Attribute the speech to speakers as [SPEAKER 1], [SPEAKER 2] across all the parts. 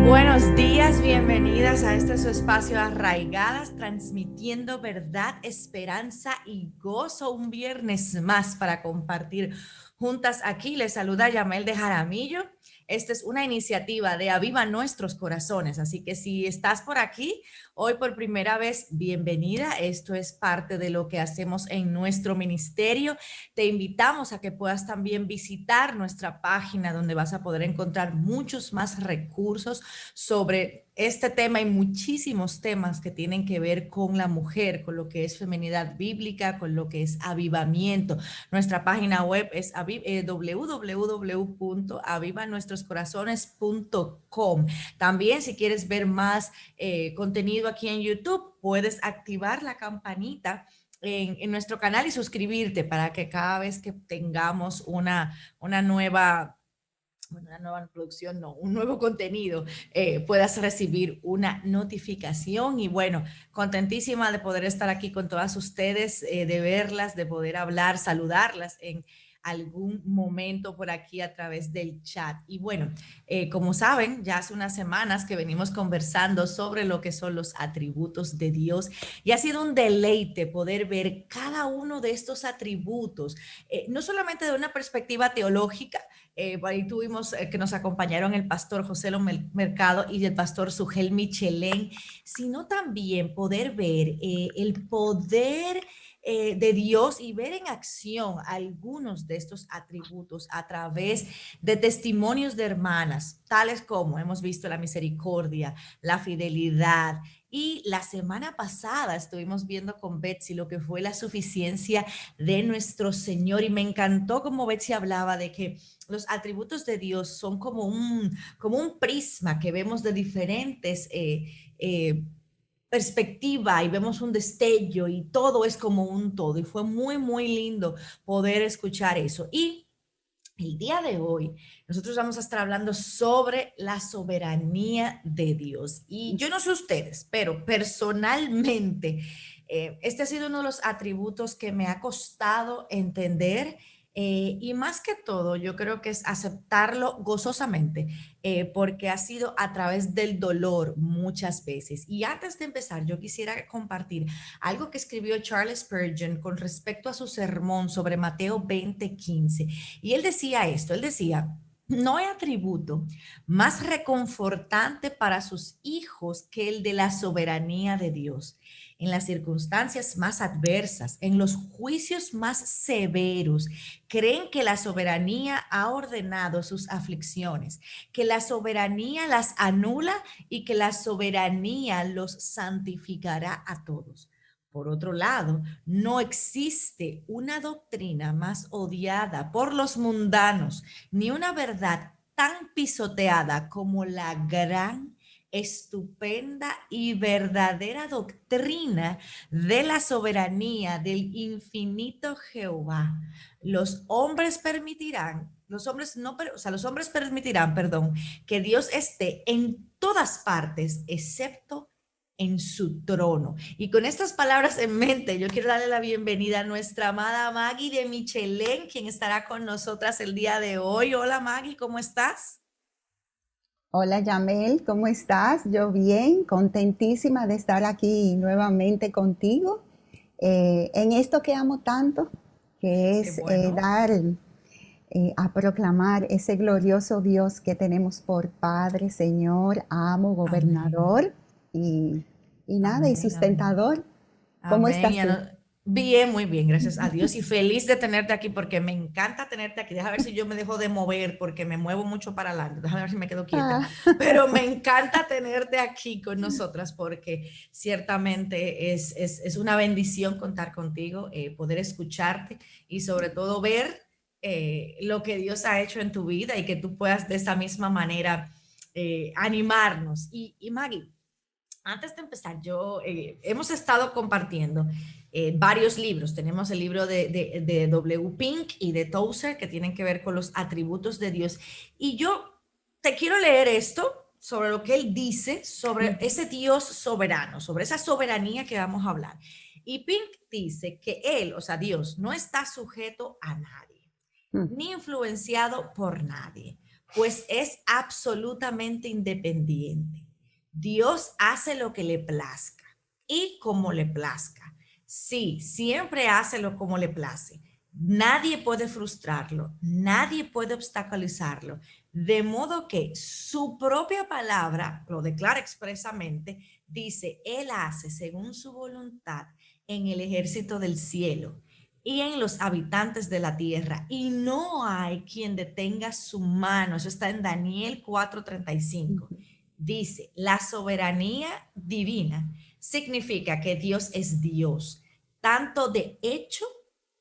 [SPEAKER 1] Buenos días, bienvenidas a este su espacio Arraigadas, transmitiendo verdad, esperanza y gozo un viernes más para compartir juntas aquí. Les saluda Yamel de Jaramillo. Esta es una iniciativa de Aviva Nuestros Corazones, así que si estás por aquí hoy por primera vez, bienvenida. Esto es parte de lo que hacemos en nuestro ministerio. Te invitamos a que puedas también visitar nuestra página donde vas a poder encontrar muchos más recursos sobre este tema y muchísimos temas que tienen que ver con la mujer, con lo que es feminidad bíblica, con lo que es avivamiento. Nuestra página web es www.avivanuestroscorazones.com. También si quieres ver más contenido aquí en YouTube, puedes activar la campanita en nuestro canal y suscribirte para que cada vez que tengamos una nueva producción, no, un nuevo contenido, puedas recibir una notificación. Y bueno, contentísima de poder estar aquí con todas ustedes, de verlas, de poder hablar, saludarlas en algún momento por aquí a través del chat. Y bueno, como saben, ya hace unas semanas que venimos conversando sobre lo que son los atributos de Dios y ha sido un deleite poder ver cada uno de estos atributos, no solamente de una perspectiva teológica. Ahí tuvimos que nos acompañaron el pastor José Mercado y el pastor Sugel Michelén, sino también poder ver el poder de Dios y ver en acción algunos de estos atributos a través de testimonios de hermanas, tales como hemos visto la misericordia, la fidelidad. Y la semana pasada estuvimos viendo con Betsy lo que fue la suficiencia de nuestro Señor, y me encantó como Betsy hablaba de que los atributos de Dios son como un prisma que vemos de diferentes perspectiva y vemos un destello y todo es como un todo. Y fue muy, muy lindo poder escuchar eso. Y el día de hoy nosotros vamos a estar hablando sobre la soberanía de Dios. Y yo no sé ustedes, pero personalmente este ha sido uno de los atributos que me ha costado entender, y más que todo yo creo que es aceptarlo gozosamente, porque ha sido a través del dolor muchas veces. Y antes de empezar, yo quisiera compartir algo que escribió Charles Spurgeon con respecto a su sermón sobre Mateo 20:15. Y él decía esto, él decía: no hay atributo más reconfortante para sus hijos que el de la soberanía de Dios. En las circunstancias más adversas, en los juicios más severos, creen que la soberanía ha ordenado sus aflicciones, que la soberanía las anula y que la soberanía los santificará a todos. Por otro lado, no existe una doctrina más odiada por los mundanos, ni una verdad tan pisoteada como la gran, estupenda y verdadera doctrina de la soberanía del infinito Jehová. Los hombres permitirán, perdón, que Dios esté en todas partes, excepto en su trono. Y con estas palabras en mente, yo quiero darle la bienvenida a nuestra amada Maggie de Michelén, quien estará con nosotras el día de hoy. Hola Maggie, ¿cómo estás?
[SPEAKER 2] Hola Yamel, ¿cómo estás? Yo bien, contentísima de estar aquí nuevamente contigo en esto que amo tanto, que
[SPEAKER 1] Qué
[SPEAKER 2] es
[SPEAKER 1] bueno.
[SPEAKER 2] dar a proclamar ese glorioso Dios que tenemos por Padre, Señor, amo,
[SPEAKER 1] Amén.
[SPEAKER 2] gobernador y, y nada, y
[SPEAKER 1] Amén, amén.
[SPEAKER 2] sustentador. ¿Cómo
[SPEAKER 1] Amén.
[SPEAKER 2] estás tú?
[SPEAKER 1] Bien, muy bien, gracias a Dios y feliz de tenerte aquí porque me encanta tenerte aquí. Deja ver si yo me dejo de mover porque me muevo mucho para adelante. Déjame ver si me quedo quieta.
[SPEAKER 2] Ah,
[SPEAKER 1] Pero me encanta tenerte aquí con nosotras porque ciertamente es una bendición contar contigo, poder escucharte y sobre todo ver lo que Dios ha hecho en tu vida y que tú puedas de esa misma manera animarnos. Y Maggie, antes de empezar, hemos estado compartiendo varios libros. Tenemos el libro de W. Pink y de Tozer que tienen que ver con los atributos de Dios. Y yo te quiero leer esto sobre lo que él dice sobre ese Dios soberano, sobre esa soberanía que vamos a hablar. Y Pink dice que él, o sea, Dios, no está sujeto a nadie
[SPEAKER 2] mm,
[SPEAKER 1] ni influenciado por nadie. pues es absolutamente independiente. Dios hace lo que le plazca y como le plazca. Sí, siempre hace lo como le place. Nadie puede frustrarlo, nadie puede obstaculizarlo. De modo que su propia palabra lo declara expresamente, dice, Él hace según su voluntad en el ejército del cielo y en los habitantes de la tierra, y no hay quien detenga su mano. Eso está en Daniel 4:35.
[SPEAKER 2] Ujú.
[SPEAKER 1] Dice, la soberanía divina significa que Dios es Dios, tanto de hecho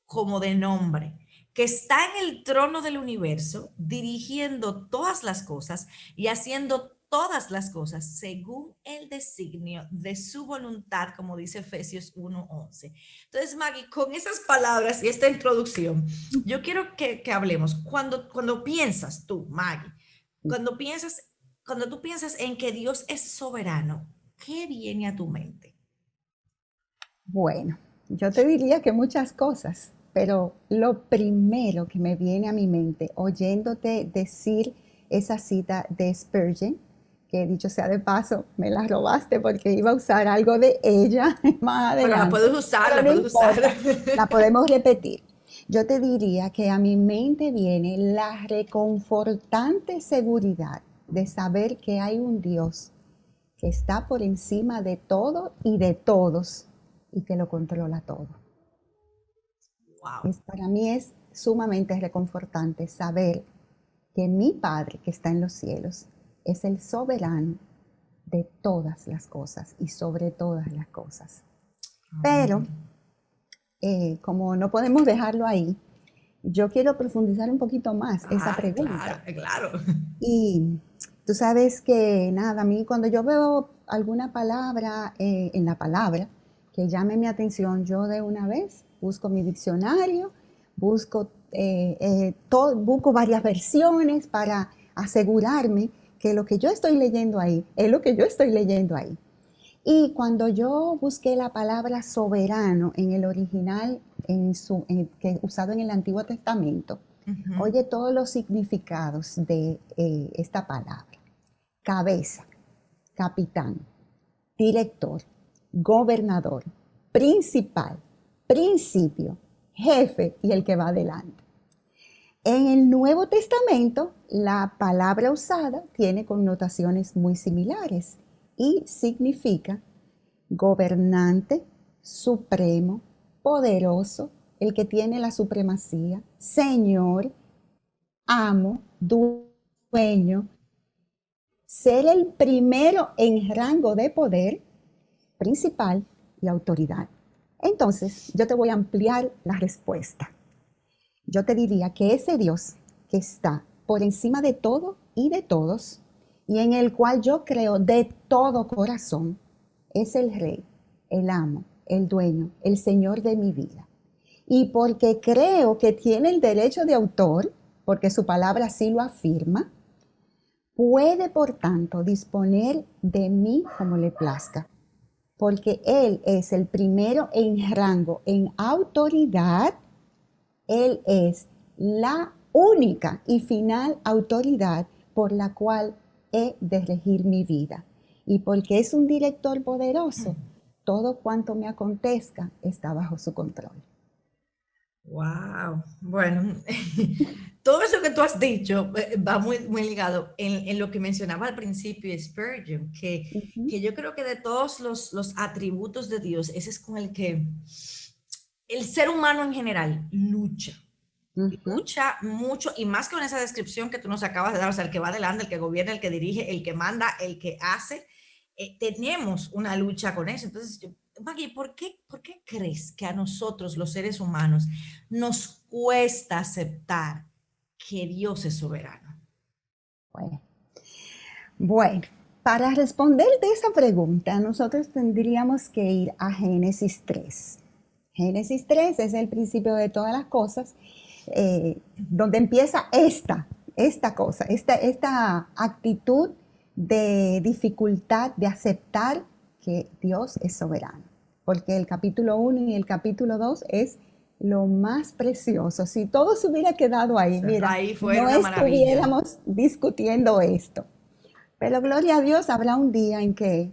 [SPEAKER 1] como de nombre, que está en el trono del universo, dirigiendo todas las cosas y haciendo todas las cosas según el designio de su voluntad, como dice Efesios 1:11. Entonces, Maggie, con esas palabras y esta introducción, yo quiero que hablemos. Cuando piensas tú, Maggie, cuando piensas, cuando tú piensas en que Dios es soberano, ¿qué viene a tu mente?
[SPEAKER 2] Bueno, yo te diría que muchas cosas, pero lo primero que me viene a mi mente oyéndote decir esa cita de Spurgeon, que dicho sea de paso, me la robaste porque iba a usar algo de ella más
[SPEAKER 1] Pero la
[SPEAKER 2] adelante,
[SPEAKER 1] puedes usar,
[SPEAKER 2] pero
[SPEAKER 1] la
[SPEAKER 2] no
[SPEAKER 1] puedes usar.
[SPEAKER 2] importa, la podemos repetir. Yo te diría que a mi mente viene la reconfortante seguridad de saber que hay un Dios que está por encima de todo y de todos y que lo controla todo.
[SPEAKER 1] Wow.
[SPEAKER 2] Para mí es sumamente reconfortante saber que mi Padre que está en los cielos es el soberano de todas las cosas y sobre todas las cosas. Pero como no podemos dejarlo ahí, yo quiero profundizar un poquito más esa
[SPEAKER 1] Ah, claro,
[SPEAKER 2] pregunta.
[SPEAKER 1] claro.
[SPEAKER 2] Y tú sabes que nada, a mí cuando yo veo alguna palabra en la palabra que llame mi atención, yo de una vez busco mi diccionario, busco varias versiones para asegurarme que lo que yo estoy leyendo ahí es lo que yo estoy leyendo ahí. Y cuando yo busqué la palabra soberano en el original usado en el Antiguo Testamento,
[SPEAKER 1] Ujú.
[SPEAKER 2] oye todos los significados de esta palabra. Cabeza, capitán, director, gobernador, principal, principio, jefe y el que va adelante. En el Nuevo Testamento, la palabra usada tiene connotaciones muy similares y significa gobernante, supremo, poderoso, el que tiene la supremacía, señor, amo, dueño, ser el primero en rango de poder, principal y autoridad. Entonces, yo te voy a ampliar la respuesta. Yo te diría que ese Dios que está por encima de todo y de todos, y en el cual yo creo de todo corazón, es el Rey, el amo, el dueño, el Señor de mi vida. Y porque creo que tiene el derecho de autor, porque su palabra así lo afirma, puede por tanto disponer de mí como le plazca, porque Él es el primero en rango, en autoridad. Él es la única y final autoridad por la cual he de regir mi vida. Y porque es un director poderoso, todo cuanto me acontezca está bajo su control.
[SPEAKER 1] Wow. Bueno, todo eso que tú has dicho va muy ligado en lo que mencionaba al principio Spurgeon,
[SPEAKER 2] Ujú,
[SPEAKER 1] que yo creo que de todos los atributos de Dios, ese es con el que el ser humano en general lucha.
[SPEAKER 2] ujú.
[SPEAKER 1] Lucha mucho y más que con esa descripción que tú nos acabas de dar, o sea, el que va adelante, el que gobierna, el que dirige, el que manda, el que hace, tenemos una lucha con eso. Entonces, Maggie, ¿por qué crees que a nosotros, los seres humanos, nos cuesta aceptar que Dios es soberano?
[SPEAKER 2] Bueno, bueno, para responderte esa pregunta, nosotros tendríamos que ir a Génesis 3. Génesis 3 es el principio de todas las cosas, donde empieza esta cosa, esta actitud de dificultad de aceptar que Dios es soberano. Porque el capítulo 1 y el capítulo 2 es lo más precioso. Si todo se hubiera quedado ahí, mira,
[SPEAKER 1] Ahí fue
[SPEAKER 2] no
[SPEAKER 1] una maravilla.
[SPEAKER 2] estuviéramos discutiendo esto. Pero gloria a Dios, habrá un día en que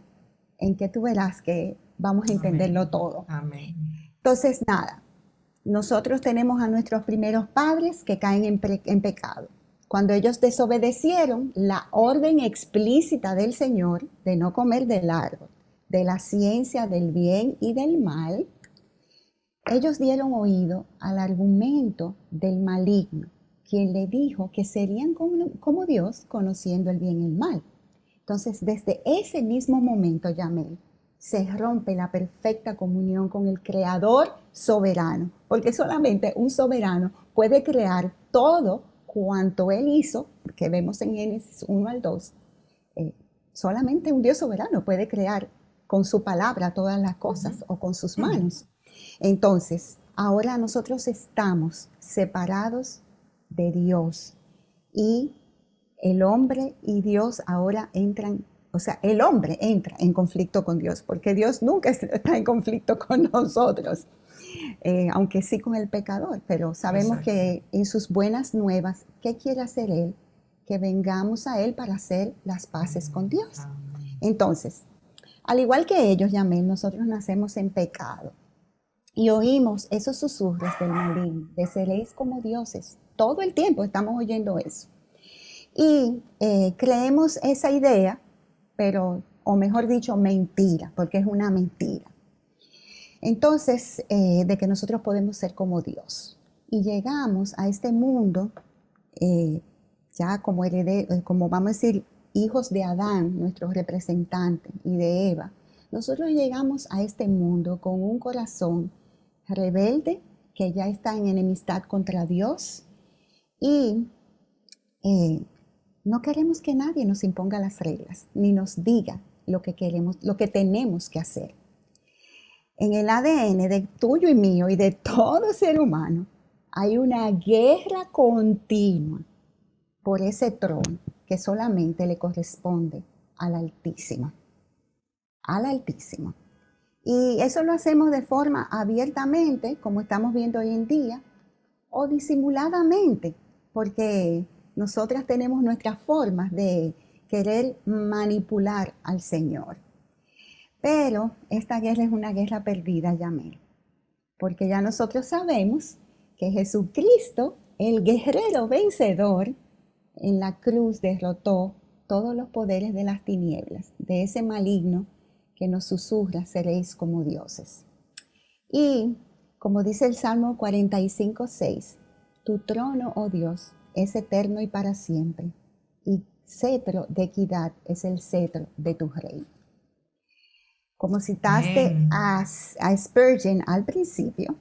[SPEAKER 2] tú verás que vamos a entenderlo
[SPEAKER 1] Amén.
[SPEAKER 2] todo.
[SPEAKER 1] Amén.
[SPEAKER 2] Entonces, nada, nosotros tenemos a nuestros primeros padres que caen en pecado. Cuando ellos desobedecieron la orden explícita del Señor de no comer del árbol, de la ciencia del bien y del mal, ellos dieron oído al argumento del maligno, quien le dijo que serían como Dios conociendo el bien y el mal. Entonces, desde ese mismo momento, Yamel, se rompe la perfecta comunión con el Creador soberano, porque solamente un soberano puede crear todo cuanto Él hizo, que vemos en Génesis 1 al 2. Solamente un Dios soberano puede crear con su palabra todas las cosas o con sus manos. Entonces, ahora nosotros estamos separados de Dios y el hombre y Dios ahora entran, o sea, el hombre entra en conflicto con Dios, porque Dios nunca está en conflicto con nosotros, aunque sí con el pecador, pero sabemos
[SPEAKER 1] Exacto.
[SPEAKER 2] que en sus buenas nuevas, ¿qué quiere hacer Él? Que vengamos a Él para hacer las paces con Dios.
[SPEAKER 1] Amén.
[SPEAKER 2] Entonces, al igual que ellos, Yamel, nosotros nacemos en pecado y oímos esos susurros del maligno, de seréis como dioses. Todo el tiempo estamos oyendo eso. Y creemos esa idea, pero, o mejor dicho, mentira, porque es una mentira. Entonces, de que nosotros podemos ser como Dios. Y llegamos a este mundo, ya como como vamos a decir, hijos de Adán, nuestros representantes, y de Eva. Nosotros llegamos a este mundo con un corazón rebelde, que ya está en enemistad contra Dios, y no queremos que nadie nos imponga las reglas, ni nos diga lo que queremos, lo que tenemos que hacer. En el ADN de tuyo y mío y de todo ser humano hay una guerra continua por ese trono que solamente le corresponde al Altísimo. Al Altísimo. Y eso lo hacemos de forma abiertamente, como estamos viendo hoy en día, o disimuladamente, porque nosotras tenemos nuestras formas de querer manipular al Señor. Pero esta guerra es una guerra perdida, Yamel, porque ya nosotros sabemos que Jesucristo, el guerrero vencedor, en la cruz derrotó todos los poderes de las tinieblas, de ese maligno que nos susurra, seréis como dioses. Y como dice el Salmo 45:6, tu trono, oh Dios, es eterno y para siempre, y cetro de equidad es el cetro de tu reino. Como citaste a Spurgeon al principio,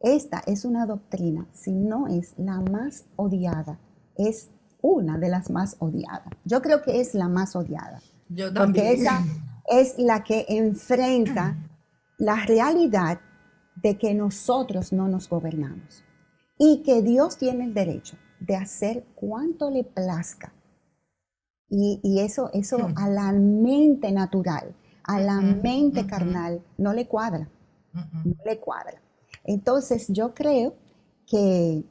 [SPEAKER 2] esta es una doctrina, si no es la más odiada, es una de las más odiadas. Yo creo que es la más odiada.
[SPEAKER 1] Yo
[SPEAKER 2] Porque
[SPEAKER 1] también.
[SPEAKER 2] esa es la que enfrenta la realidad de que nosotros no nos gobernamos y que Dios tiene el derecho de hacer cuanto le plazca. Y eso a la mente natural, a la mente carnal, no le cuadra. No le cuadra. Entonces yo creo que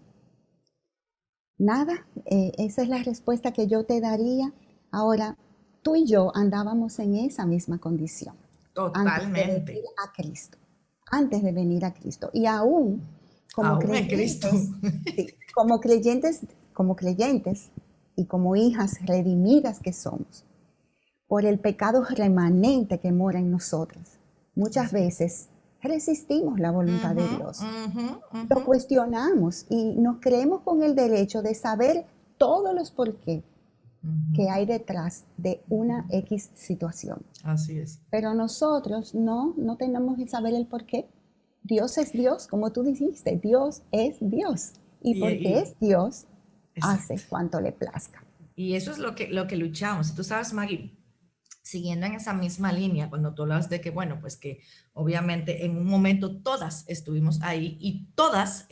[SPEAKER 2] nada, esa es la respuesta que yo te daría. Ahora, tú y yo andábamos en esa misma condición antes de
[SPEAKER 1] Totalmente.
[SPEAKER 2] venir a Cristo. Antes de venir a Cristo. Y aún como
[SPEAKER 1] Aún en Cristo.
[SPEAKER 2] creyentes, sí, como creyentes y como hijas redimidas que somos, por el pecado remanente que mora en nosotras, muchas veces resistimos la voluntad de Dios. Lo cuestionamos y nos creemos con el derecho de saber todos los por qué que hay detrás de una X situación.
[SPEAKER 1] Así es.
[SPEAKER 2] Pero nosotros no tenemos que saber el por qué. Dios es Dios, como tú dijiste, Dios es Dios. Y porque es Dios,
[SPEAKER 1] exacto,
[SPEAKER 2] hace cuanto le plazca.
[SPEAKER 1] Y eso es lo que luchamos. Tú sabes, Maggie, siguiendo en esa misma línea, cuando tú hablas de que, bueno, pues que obviamente en un momento todas estuvimos ahí y todas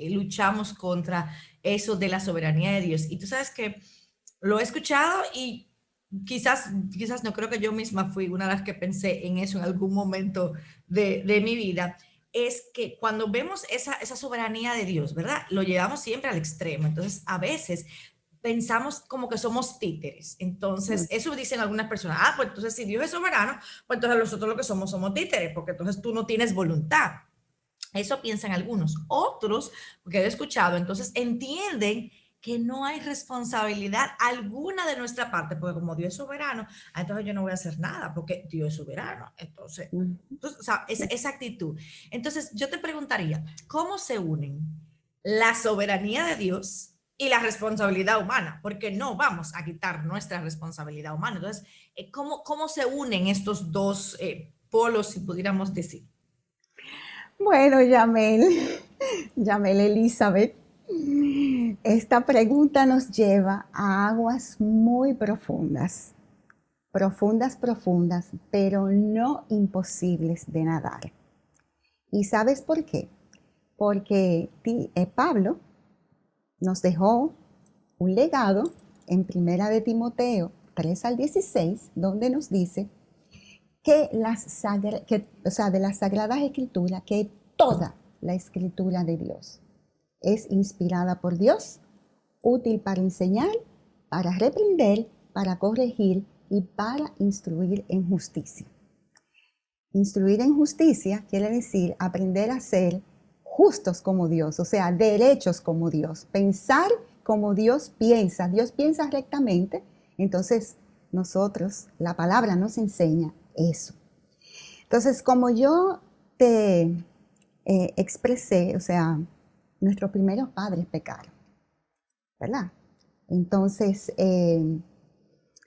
[SPEAKER 1] luchamos contra eso de la soberanía de Dios. Y tú sabes que lo he escuchado y quizás no creo que yo misma fui una de las que pensé en eso en algún momento de mi vida. es que cuando vemos esa soberanía de Dios, ¿verdad? Lo llevamos siempre al extremo. Entonces, a veces pensamos como que somos títeres. Entonces, eso dicen algunas personas, pues entonces si Dios es soberano, pues entonces nosotros lo que somos títeres, porque entonces tú no tienes voluntad. Eso piensan algunos. Otros, porque he escuchado, entonces entienden que no hay responsabilidad alguna de nuestra parte, porque como Dios es soberano, entonces yo no voy a hacer nada, porque Dios es soberano. Entonces, o sea, esa actitud. Entonces, yo te preguntaría, ¿cómo se unen la soberanía de Dios y la responsabilidad humana? Porque no vamos a quitar nuestra responsabilidad humana. Entonces, ¿cómo se unen estos dos polos, si pudiéramos decir?
[SPEAKER 2] Bueno, Yamel Elizabeth, esta pregunta nos lleva a aguas muy profundas, profundas, pero no imposibles de nadar. ¿Y sabes por qué? Porque Pablo nos dejó un legado en Primera de Timoteo 3 al 16, donde nos dice que de las Sagradas Escrituras, que toda la Escritura de Dios es inspirada por Dios, útil para enseñar, para reprender, para corregir y para instruir en justicia. Instruir en justicia quiere decir aprender a ser justos como Dios, o sea, derechos como Dios, pensar como Dios piensa rectamente, entonces nosotros, la palabra nos enseña eso. Entonces, como yo te expresé, o sea, nuestros primeros padres pecaron, ¿verdad? Entonces,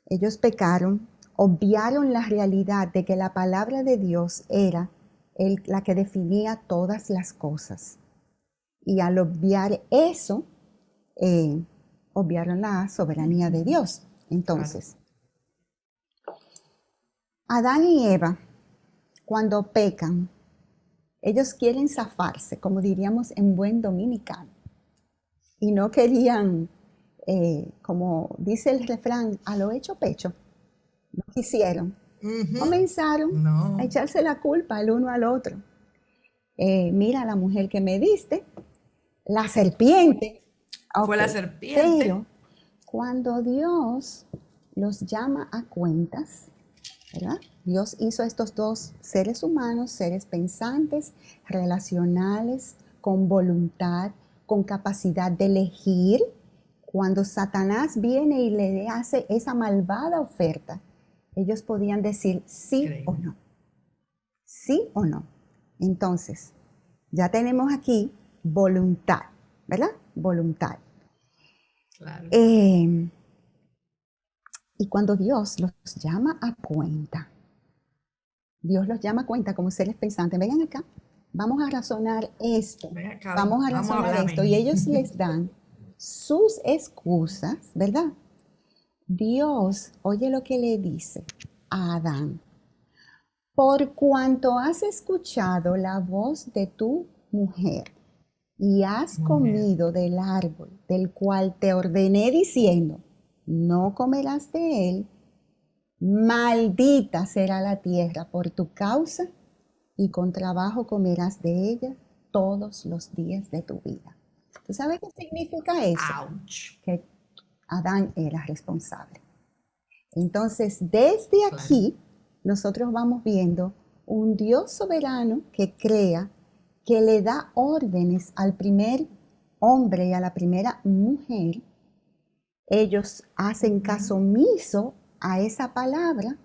[SPEAKER 2] ellos pecaron, obviaron la realidad de que la palabra de Dios era la que definía todas las cosas. Y al obviar eso, obviaron la soberanía de Dios. Entonces, Adán y Eva, cuando pecan, ellos quieren zafarse, como diríamos en buen dominicano, y no querían, como dice el refrán, a lo hecho pecho. No quisieron. Comenzaron a echarse la culpa el uno al otro. Mira la mujer que me diste, la serpiente. Okay.
[SPEAKER 1] Fue la serpiente.
[SPEAKER 2] Pero cuando Dios los llama a cuentas, ¿verdad? Dios hizo a estos dos seres humanos, seres pensantes, relacionales, con voluntad, con capacidad de elegir. Cuando Satanás viene y le hace esa malvada oferta, ellos podían decir sí o no. Sí o no. Entonces, ya tenemos aquí voluntad, ¿verdad? Voluntad.
[SPEAKER 1] Claro.
[SPEAKER 2] Y cuando Dios los llama a cuenta, Dios los llama a cuenta como seres pensantes. Vengan acá, vamos a razonar esto.
[SPEAKER 1] Acá,
[SPEAKER 2] vamos a razonar esto. Y ellos les dan sus excusas, ¿verdad? Dios, oye lo que le dice a Adán. Por cuanto has escuchado la voz de tu mujer y has comido del árbol del cual te ordené diciendo, no comerás de él, maldita será la tierra por tu causa y con trabajo comerás de ella todos los días de tu vida. ¿Tú sabes qué significa eso?
[SPEAKER 1] Ouch.
[SPEAKER 2] Que Adán era responsable. Entonces, desde aquí, nosotros vamos viendo un Dios soberano que crea, que le da órdenes al primer hombre y a la primera mujer. Ellos hacen caso omiso a esa palabra,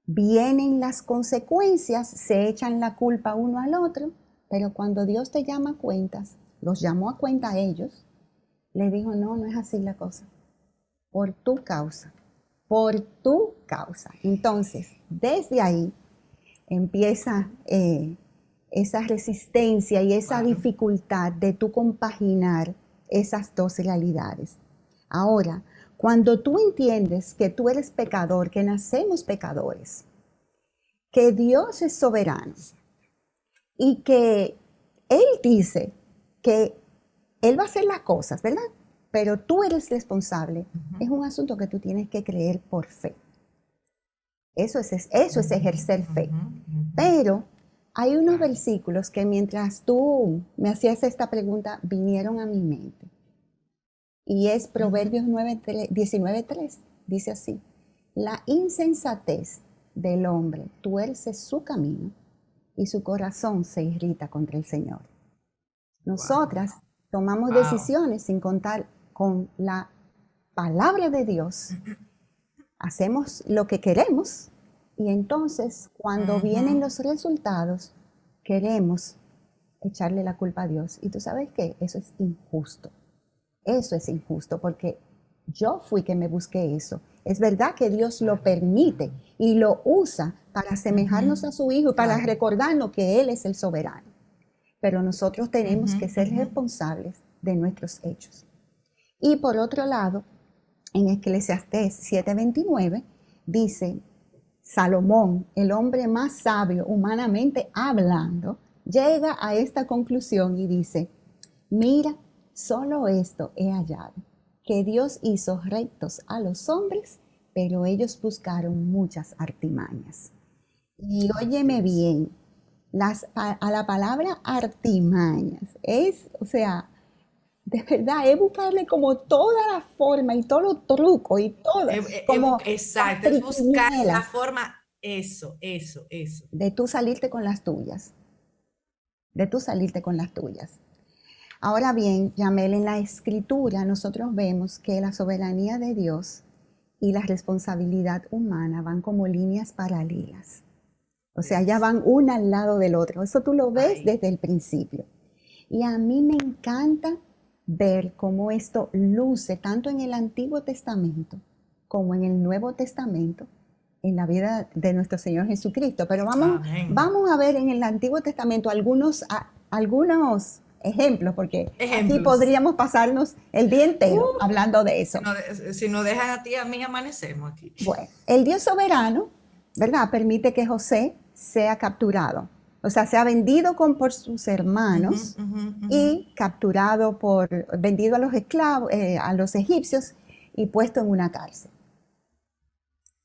[SPEAKER 2] vienen las consecuencias, se echan la culpa uno al otro, pero cuando Dios te llama a cuentas, los llamó a cuenta a ellos, le dijo, no, no es así la cosa, por tu causa. Por tu causa. Entonces, desde ahí empieza esa resistencia y esa dificultad de tú compaginar esas dos realidades. Ahora, cuando tú entiendes que tú eres pecador, que nacemos pecadores, que Dios es soberano y que Él dice que Él va a hacer las cosas, ¿verdad? Pero tú eres responsable, es un asunto que tú tienes que creer por fe. Eso es ejercer fe. Pero Hay unos versículos que mientras tú me hacías esta pregunta vinieron a mi mente. Y es Proverbios 19:3. Dice así: la insensatez del hombre tuerce su camino y su corazón se irrita contra el Señor. Nosotras tomamos decisiones sin contar con la palabra de Dios. Hacemos lo que queremos y entonces cuando vienen los resultados queremos echarle la culpa a Dios. Y tú sabes qué, eso es injusto. Eso es injusto porque yo fui que me busqué eso. Es verdad que Dios lo permite y lo usa para asemejarnos a su Hijo y para recordarnos que Él es el soberano. Pero nosotros tenemos que ser responsables de nuestros hechos. Y por otro lado, en Eclesiastés 7:29 dice: Salomón, el hombre más sabio humanamente hablando, llega a esta conclusión y dice: mira, solo esto he hallado, que Dios hizo rectos a los hombres, pero ellos buscaron muchas artimañas. Y óyeme bien, a la palabra artimañas es, o sea, de verdad, es buscarle como toda la forma y todo los trucos y todo, como
[SPEAKER 1] exacto, es buscar la forma, eso.
[SPEAKER 2] de tú salirte con las tuyas, de tú salirte con las tuyas. Ahora bien, Yamel, en la Escritura nosotros vemos que la soberanía de Dios y la responsabilidad humana van como líneas paralelas. O sea, ya van una al lado del otro. Eso tú lo ves desde el principio. Y a mí me encanta ver cómo esto luce tanto en el Antiguo Testamento como en el Nuevo Testamento en la vida de nuestro Señor Jesucristo. Pero vamos a ver en el Antiguo Testamento algunos ejemplos, porque aquí podríamos pasarnos el día entero hablando de eso.
[SPEAKER 1] Si nos dejan a ti, a mí amanecemos aquí.
[SPEAKER 2] Bueno, el Dios soberano, ¿verdad?, permite que José sea capturado. O sea, sea vendido por sus hermanos y capturado vendido a los esclavos, a los egipcios y puesto en una cárcel.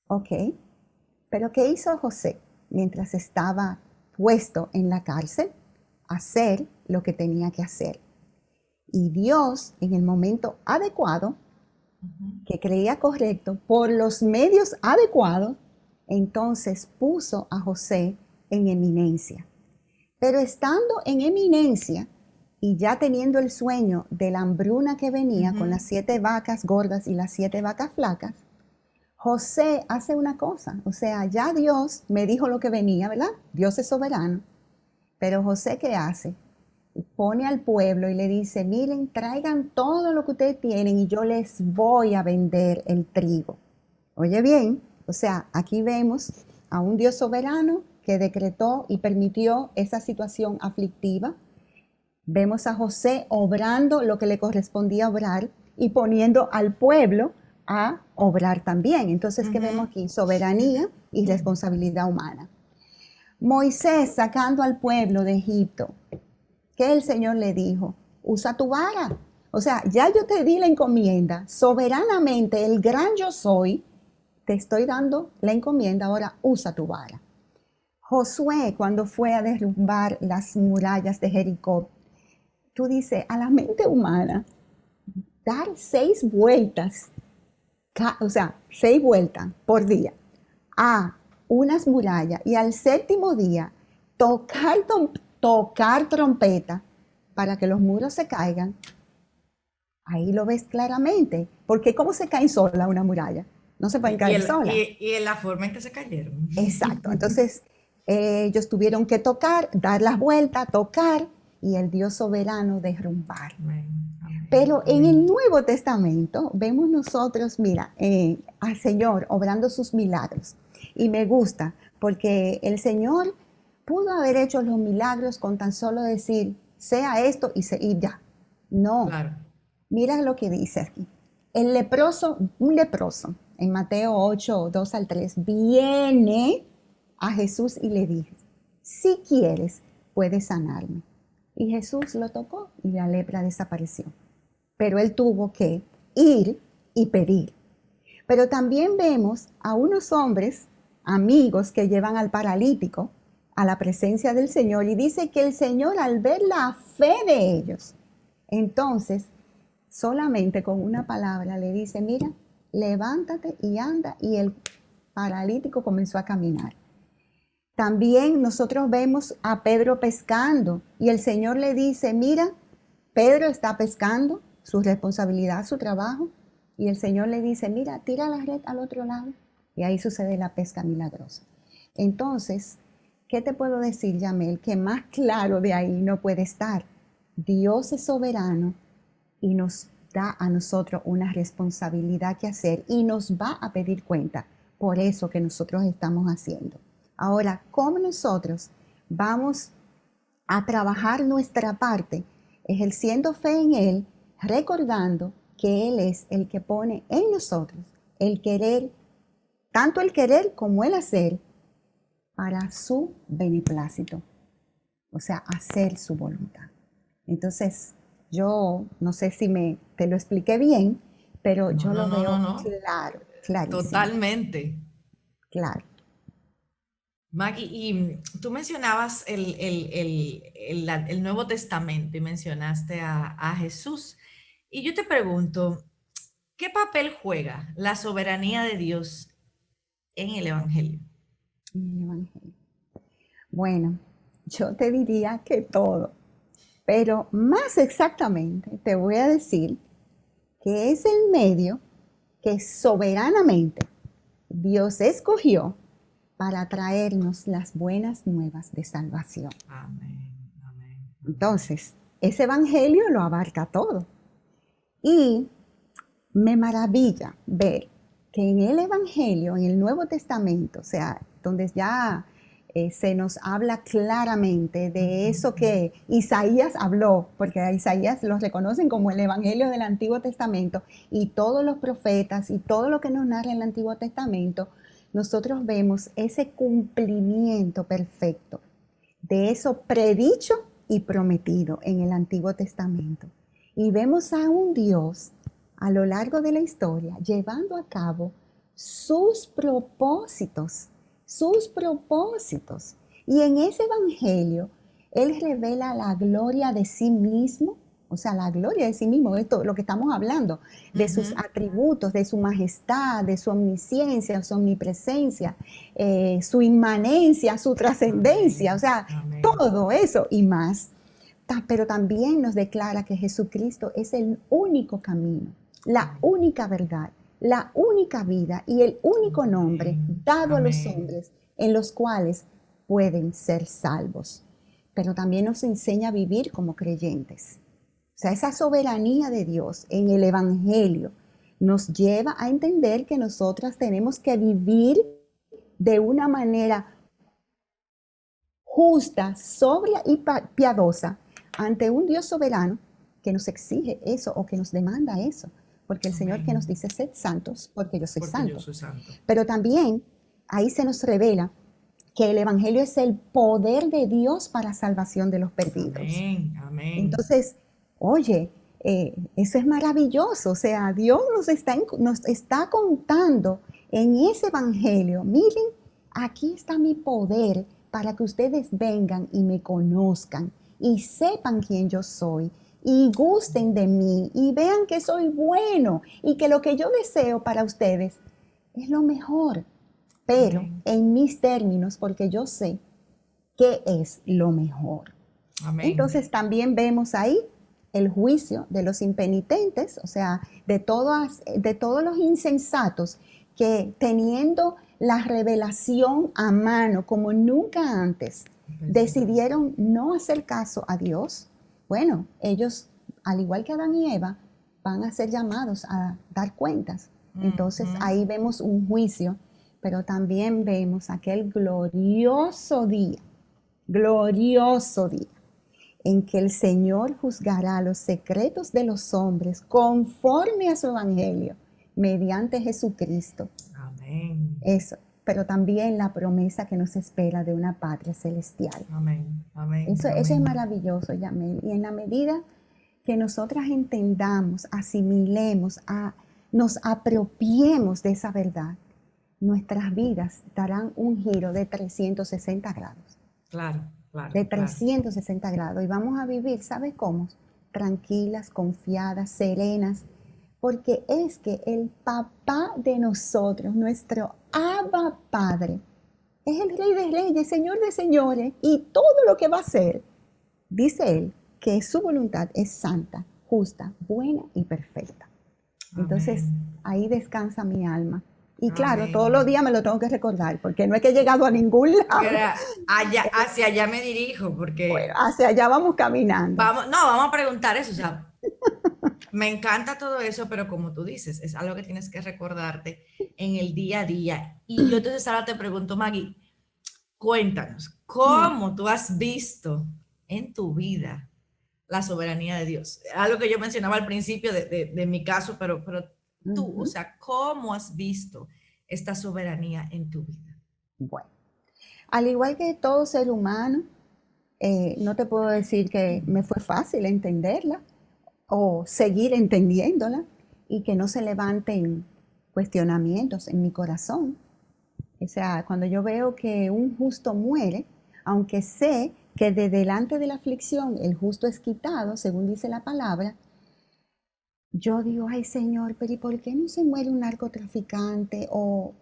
[SPEAKER 2] Ok, pero ¿qué hizo José mientras estaba puesto en la cárcel? Hacer lo que tenía que hacer. Y Dios, en el momento adecuado, que creía correcto, por los medios adecuados, entonces puso a José en eminencia. Pero estando en eminencia y ya teniendo el sueño de la hambruna que venía con las 7 vacas gordas y las 7 vacas flacas, José hace una cosa. O sea, ya Dios me dijo lo que venía, ¿verdad? Dios es soberano. Pero José, ¿qué hace? Pone al pueblo y le dice: miren, traigan todo lo que ustedes tienen y yo les voy a vender el trigo. Oye bien, o sea, aquí vemos a un Dios soberano que decretó y permitió esa situación aflictiva. Vemos a José obrando lo que le correspondía obrar y poniendo al pueblo a obrar también. Entonces, ¿qué vemos aquí? Soberanía y responsabilidad humana. Moisés sacando al pueblo de Egipto, ¿qué el Señor le dijo? Usa tu vara. O sea, ya yo te di la encomienda, soberanamente el gran yo soy, te estoy dando la encomienda, ahora usa tu vara. Josué, cuando fue a derrumbar las murallas de Jericó, tú dices, a la mente humana, dar 6 vueltas, o sea, 6 vueltas por día a unas murallas y al 7º día tocar trompeta para que los muros se caigan, ahí lo ves claramente. Porque ¿cómo se caen sola una muralla? No se pueden caer sola.
[SPEAKER 1] Y en la forma en que se cayeron.
[SPEAKER 2] Exacto. Entonces, ellos tuvieron que tocar, dar las vueltas, tocar, y el Dios soberano derrumbar. Pero en el Nuevo Testamento vemos nosotros, mira, al Señor obrando sus milagros. Y me gusta porque el Señor pudo haber hecho los milagros con tan solo decir, sea esto y ya. No. Claro. Mira lo que dice aquí. Un leproso, en Mateo 8, 2 al 3, viene a Jesús y le dice: si quieres, puedes sanarme. Y Jesús lo tocó y la lepra desapareció. Pero él tuvo que ir y pedir. Pero también vemos a unos hombres, amigos, que llevan al paralítico a la presencia del Señor y dice que el Señor al ver la fe de ellos, entonces solamente con una palabra le dice, mira, levántate y anda, y el paralítico comenzó a caminar. También nosotros vemos a Pedro pescando y el Señor le dice, mira, Pedro está pescando, su responsabilidad, su trabajo, y el Señor le dice, mira, tira la red al otro lado, y ahí sucede la pesca milagrosa. Entonces, ¿qué te puedo decir, Yamel? Que más claro de ahí no puede estar. Dios es soberano y nos da a nosotros una responsabilidad que hacer y nos va a pedir cuenta por eso que nosotros estamos haciendo. Ahora, ¿cómo nosotros vamos a trabajar nuestra parte? Ejerciendo fe en Él, recordando que Él es el que pone en nosotros el querer, tanto el querer como el hacer, para su beneplácito, o sea, hacer su voluntad. Entonces, yo no sé si te lo expliqué bien, pero
[SPEAKER 1] No,
[SPEAKER 2] yo
[SPEAKER 1] no,
[SPEAKER 2] lo
[SPEAKER 1] no, no,
[SPEAKER 2] veo
[SPEAKER 1] no.
[SPEAKER 2] claro, clarísimo,
[SPEAKER 1] Totalmente.
[SPEAKER 2] claro.
[SPEAKER 1] Maggie, y tú mencionabas el Nuevo Testamento y mencionaste a Jesús. Y yo te pregunto, ¿qué papel juega la soberanía de Dios en el Evangelio?
[SPEAKER 2] En el Evangelio. Bueno, yo te diría que todo, pero más exactamente te voy a decir que es el medio que soberanamente Dios escogió para traernos las buenas nuevas de salvación.
[SPEAKER 1] Amén, amén, amén.
[SPEAKER 2] Entonces, ese evangelio lo abarca todo. Y me maravilla ver que en el evangelio, en el Nuevo Testamento, o sea, donde ya se nos habla claramente de eso que Isaías habló, porque a Isaías los reconocen como el evangelio del Antiguo Testamento, y todos los profetas y todo lo que nos narra el Antiguo Testamento, nosotros vemos ese cumplimiento perfecto de eso predicho y prometido en el Antiguo Testamento. Y vemos a un Dios a lo largo de la historia llevando a cabo sus propósitos, sus propósitos. Y en ese evangelio, Él revela la gloria de sí mismo, o sea, la gloria de sí mismo, esto lo que estamos hablando, de sus atributos, de su majestad, de su omnisciencia, su omnipresencia, su inmanencia, su trascendencia, o sea,
[SPEAKER 1] Amén.
[SPEAKER 2] todo eso y más. Pero también nos declara que Jesucristo es el único camino, la única verdad, la única vida y el único nombre dado a los
[SPEAKER 1] Amén.
[SPEAKER 2] hombres en los cuales pueden ser salvos. Pero también nos enseña a vivir como creyentes. O sea, esa soberanía de Dios en el Evangelio nos lleva a entender que nosotras tenemos que vivir de una manera justa, sobria y piadosa ante un Dios soberano que nos exige eso o que nos demanda eso. Porque el Señor que nos dice, sed santos, porque yo soy
[SPEAKER 1] Porque
[SPEAKER 2] santo.
[SPEAKER 1] yo soy santo.
[SPEAKER 2] Pero también ahí se nos revela que el Evangelio es el poder de Dios para salvación de los perdidos.
[SPEAKER 1] Amén, amén.
[SPEAKER 2] Entonces, oye, eso es maravilloso. O sea, Dios nos está contando en ese Evangelio, miren, aquí está mi poder para que ustedes vengan y me conozcan y sepan quién yo soy y gusten de mí y vean que soy bueno y que lo que yo deseo para ustedes es lo mejor, pero
[SPEAKER 1] Amén.
[SPEAKER 2] en mis términos, porque yo sé qué es lo mejor.
[SPEAKER 1] Amén.
[SPEAKER 2] Entonces también vemos ahí el juicio de los impenitentes, o sea, de todos los insensatos que teniendo la revelación a mano como nunca antes, decidieron no hacer caso a Dios. Bueno, ellos, al igual que Adán y Eva, van a ser llamados a dar cuentas. Entonces ahí vemos un juicio, pero también vemos aquel glorioso día en que el Señor juzgará los secretos de los hombres conforme a su evangelio, mediante Jesucristo.
[SPEAKER 1] Amén.
[SPEAKER 2] Eso, pero también la promesa que nos espera de una patria celestial.
[SPEAKER 1] Amén. Amén.
[SPEAKER 2] Eso
[SPEAKER 1] amén.
[SPEAKER 2] es maravilloso, Yamel. Y en la medida que nosotras entendamos, asimilemos, nos apropiemos de esa verdad, nuestras vidas darán un giro de 360 grados.
[SPEAKER 1] Claro, claro,
[SPEAKER 2] de
[SPEAKER 1] claro.
[SPEAKER 2] 360 grados. Y vamos a vivir, ¿sabes cómo? Tranquilas, confiadas, serenas, porque es que el papá de nosotros, nuestro Abba Padre, es el Rey de Reyes, Señor de Señores, y todo lo que va a hacer, dice él, que su voluntad es santa, justa, buena y perfecta. Entonces,
[SPEAKER 1] Amén.
[SPEAKER 2] ahí descansa mi alma. Y claro, todos los
[SPEAKER 1] Amén.
[SPEAKER 2] días me lo tengo que recordar, porque no es que he llegado a ningún lado.
[SPEAKER 1] Allá, hacia allá me dirijo,
[SPEAKER 2] Bueno,
[SPEAKER 1] porque
[SPEAKER 2] hacia allá vamos caminando.
[SPEAKER 1] vamos, no, vamos a preguntar eso. O sea, me encanta todo eso, pero como tú dices, es algo que tienes que recordarte en el día a día. Y yo entonces ahora te pregunto, Maggie, cuéntanos, ¿cómo tú has visto en tu vida la soberanía de Dios? Algo que yo mencionaba al principio de mi caso, pero tú, o
[SPEAKER 2] Ujú.
[SPEAKER 1] sea, ¿cómo has visto esta soberanía en tu vida?
[SPEAKER 2] Bueno, al igual que todo ser humano, no te puedo decir que me fue fácil entenderla o seguir entendiéndola y que no se levanten cuestionamientos en mi corazón. O sea, cuando yo veo que un justo muere, aunque sé que de delante de la aflicción el justo es quitado, según dice la palabra, yo digo, ay Señor, pero ¿y por qué no se muere un narcotraficante o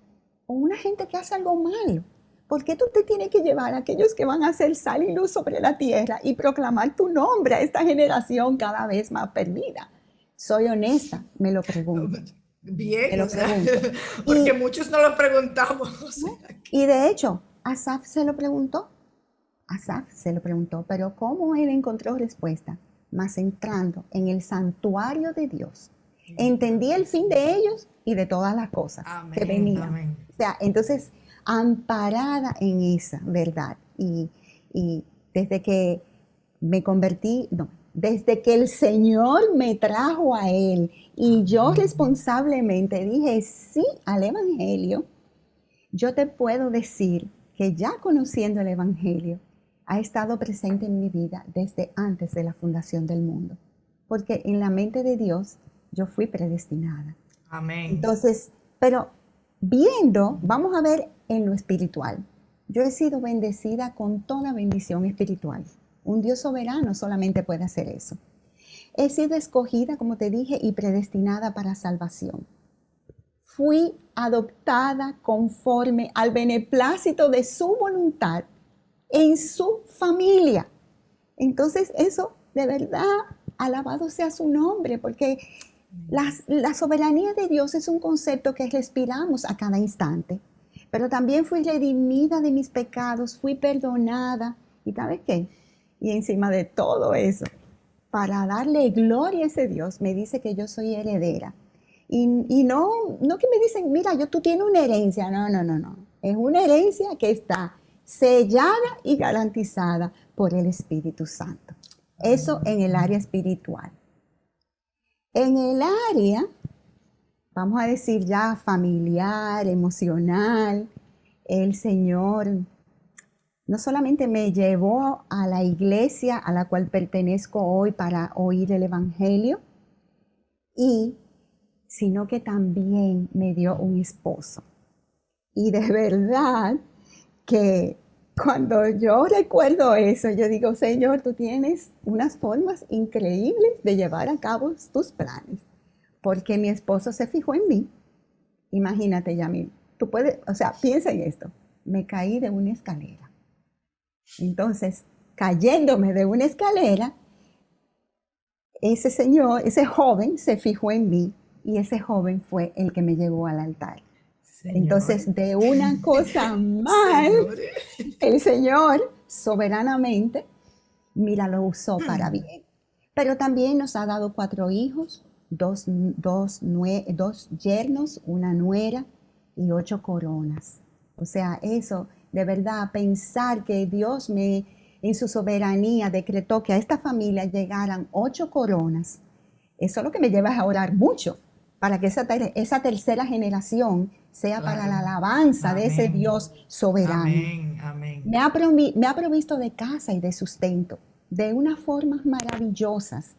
[SPEAKER 2] una gente que hace algo malo? ¿Por qué tú te tienes que llevar a aquellos que van a hacer sal y luz sobre la tierra y proclamar tu nombre a esta generación cada vez más perdida? Soy honesta, me lo pregunto, me
[SPEAKER 1] Bien,
[SPEAKER 2] lo
[SPEAKER 1] o sea,
[SPEAKER 2] pregunto.
[SPEAKER 1] porque
[SPEAKER 2] Y,
[SPEAKER 1] muchos no lo preguntamos. O
[SPEAKER 2] ¿no?
[SPEAKER 1] sea,
[SPEAKER 2] Y de hecho, Asaf se lo preguntó. Asaf se lo preguntó, pero ¿cómo él encontró respuesta? Más entrando en el santuario de Dios. Entendí el fin de ellos y de todas las cosas que
[SPEAKER 1] amén,
[SPEAKER 2] venían.
[SPEAKER 1] amén.
[SPEAKER 2] O sea, entonces, amparada en esa verdad y desde que me convertí, no, desde que el Señor me trajo a Él y yo
[SPEAKER 1] Amén.
[SPEAKER 2] responsablemente dije sí al Evangelio, yo te puedo decir que ya conociendo el Evangelio, ha estado presente en mi vida desde antes de la fundación del mundo. Porque en la mente de Dios yo fui predestinada.
[SPEAKER 1] Amén.
[SPEAKER 2] Entonces, pero viendo, vamos a ver en lo espiritual. Yo he sido bendecida con toda bendición espiritual. Un Dios soberano solamente puede hacer eso. He sido escogida, como te dije, y predestinada para salvación. Fui adoptada conforme al beneplácito de su voluntad en su familia. Entonces eso, de verdad, alabado sea su nombre, porque la soberanía de Dios es un concepto que respiramos a cada instante. Pero también fui redimida de mis pecados, fui perdonada. ¿Y sabes qué? Y encima de todo eso, para darle gloria a ese Dios, me dice que yo soy heredera. Y no, no que me dicen, mira, tú tienes una herencia. No, no, no, no. Es una herencia que está sellada y garantizada por el Espíritu Santo. Eso en el área espiritual. En el área, vamos a decir ya familiar, emocional, el Señor no solamente me llevó a la iglesia a la cual pertenezco hoy para oír el Evangelio, y sino que también me dio un esposo. Y de verdad que cuando yo recuerdo eso, yo digo, Señor, tú tienes unas formas increíbles de llevar a cabo tus planes, porque mi esposo se fijó en mí. Imagínate, Yamil, tú puedes, o sea, piensa en esto, me caí de una escalera. Entonces, cayéndome de una escalera, ese señor, ese joven se fijó en mí y ese joven fue el que me llevó al altar.
[SPEAKER 1] Señor.
[SPEAKER 2] Entonces, de una cosa mal,
[SPEAKER 1] Señor.
[SPEAKER 2] el Señor soberanamente, mira, lo usó para bien. Pero también nos ha dado 4 hijos, dos yernos, una nuera y 8 coronas. O sea, eso, de verdad, pensar que Dios en su soberanía decretó que a esta familia llegaran 8 coronas, eso es lo que me lleva a orar mucho para que esa tercera generación sea para
[SPEAKER 1] Claro.
[SPEAKER 2] la alabanza de ese
[SPEAKER 1] Amén.
[SPEAKER 2] Dios soberano.
[SPEAKER 1] Amén. Amén.
[SPEAKER 2] Me ha provisto de casa y de sustento de unas formas maravillosas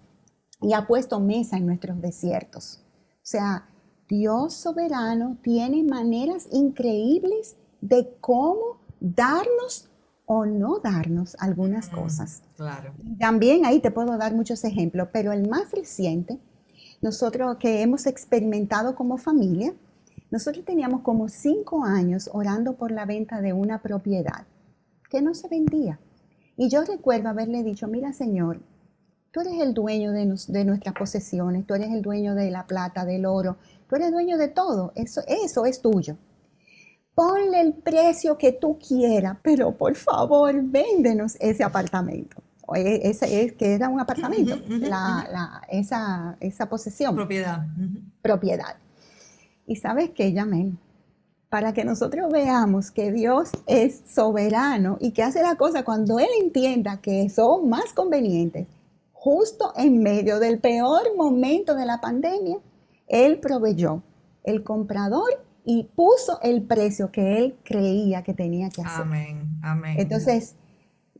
[SPEAKER 2] y ha puesto mesa en nuestros desiertos. O sea, Dios soberano tiene maneras increíbles de cómo darnos o no darnos algunas cosas.
[SPEAKER 1] Claro.
[SPEAKER 2] También ahí te puedo dar muchos ejemplos, pero el más reciente, nosotros que hemos experimentado como familia, nosotros teníamos como 5 años orando por la venta de una propiedad que no se vendía. Y yo recuerdo haberle dicho, mira Señor, tú eres el dueño de nuestras posesiones, tú eres el dueño de la plata, del oro, tú eres dueño de todo, eso es tuyo. Ponle el precio que tú quieras, pero por favor, véndenos ese apartamento. Ese que era un apartamento, esa posesión.
[SPEAKER 1] Propiedad.
[SPEAKER 2] Propiedad. Y sabes qué, Yamel, para que nosotros veamos que Dios es soberano y que hace la cosa cuando Él entienda que son más convenientes, justo en medio del peor momento de la pandemia, Él proveyó el comprador y puso el precio que Él creía que tenía que hacer.
[SPEAKER 1] Amén, amén.
[SPEAKER 2] Entonces,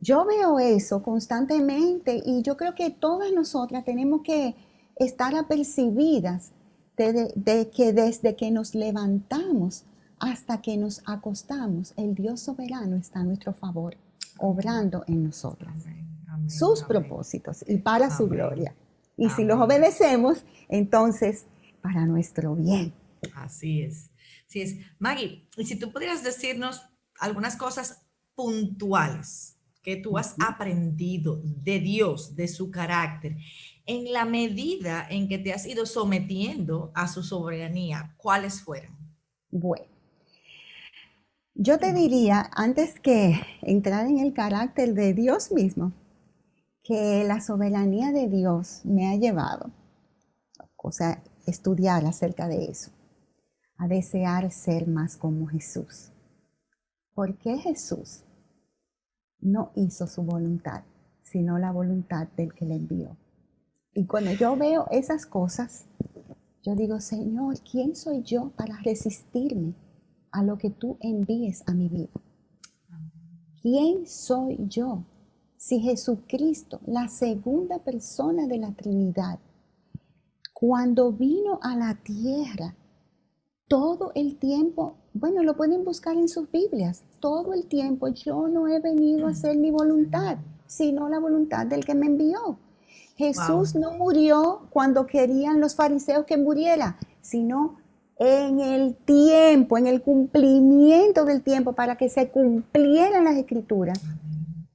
[SPEAKER 2] yo veo eso constantemente y yo creo que todas nosotras tenemos que estar apercibidas de que desde que nos levantamos hasta que nos acostamos, el Dios soberano está a nuestro favor, obrando en nosotras.
[SPEAKER 1] Amén, amén,
[SPEAKER 2] Sus
[SPEAKER 1] amén.
[SPEAKER 2] propósitos y para su
[SPEAKER 1] Amén.
[SPEAKER 2] gloria. Y si los
[SPEAKER 1] Amén.
[SPEAKER 2] obedecemos, entonces para nuestro bien.
[SPEAKER 1] Así es. Así es. Maggie, y si tú pudieras decirnos algunas cosas puntuales que tú has aprendido de Dios, de su carácter, en la medida en que te has ido sometiendo a su soberanía, ¿cuáles fueron?
[SPEAKER 2] Bueno, yo te diría, antes que entrar en el carácter de Dios mismo, que la soberanía de Dios me ha llevado, o sea, estudiar acerca de eso, a desear ser más como Jesús. ¿Por qué Jesús no hizo su voluntad, sino la voluntad del que le envió? Y cuando yo veo esas cosas, yo digo, Señor, ¿quién soy yo para resistirme a lo que tú envíes a mi vida? ¿Quién soy yo? Si Jesucristo, la segunda persona de la Trinidad, cuando vino a la tierra, todo el tiempo, bueno, lo pueden buscar en sus Biblias, todo el tiempo yo no he venido a hacer mi voluntad, sino la voluntad del que me envió. Jesús no murió cuando querían los fariseos que muriera, sino en el tiempo, en el cumplimiento del tiempo, para que se cumplieran las escrituras.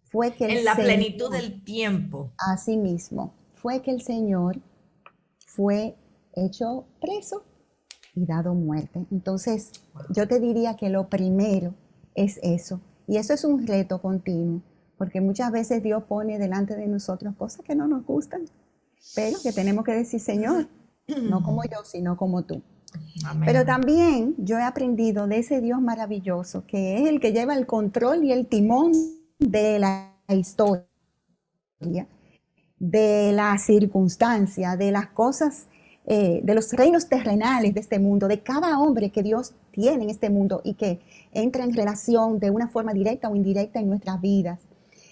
[SPEAKER 2] Fue que
[SPEAKER 1] en la plenitud del tiempo.
[SPEAKER 2] Así mismo, fue que el Señor fue hecho preso y dado muerte. Entonces, yo te diría que lo primero es eso. Y eso es un reto continuo, porque muchas veces Dios pone delante de nosotros cosas que no nos gustan, pero que tenemos que decir, Señor, no como yo, sino como tú.
[SPEAKER 1] Amén.
[SPEAKER 2] Pero también yo he aprendido de ese Dios maravilloso, que es el que lleva el control y el timón de la historia, de la circunstancia, de las cosas, de los reinos terrenales de este mundo, de cada hombre que Dios tiene en este mundo y que entra en relación de una forma directa o indirecta en nuestras vidas,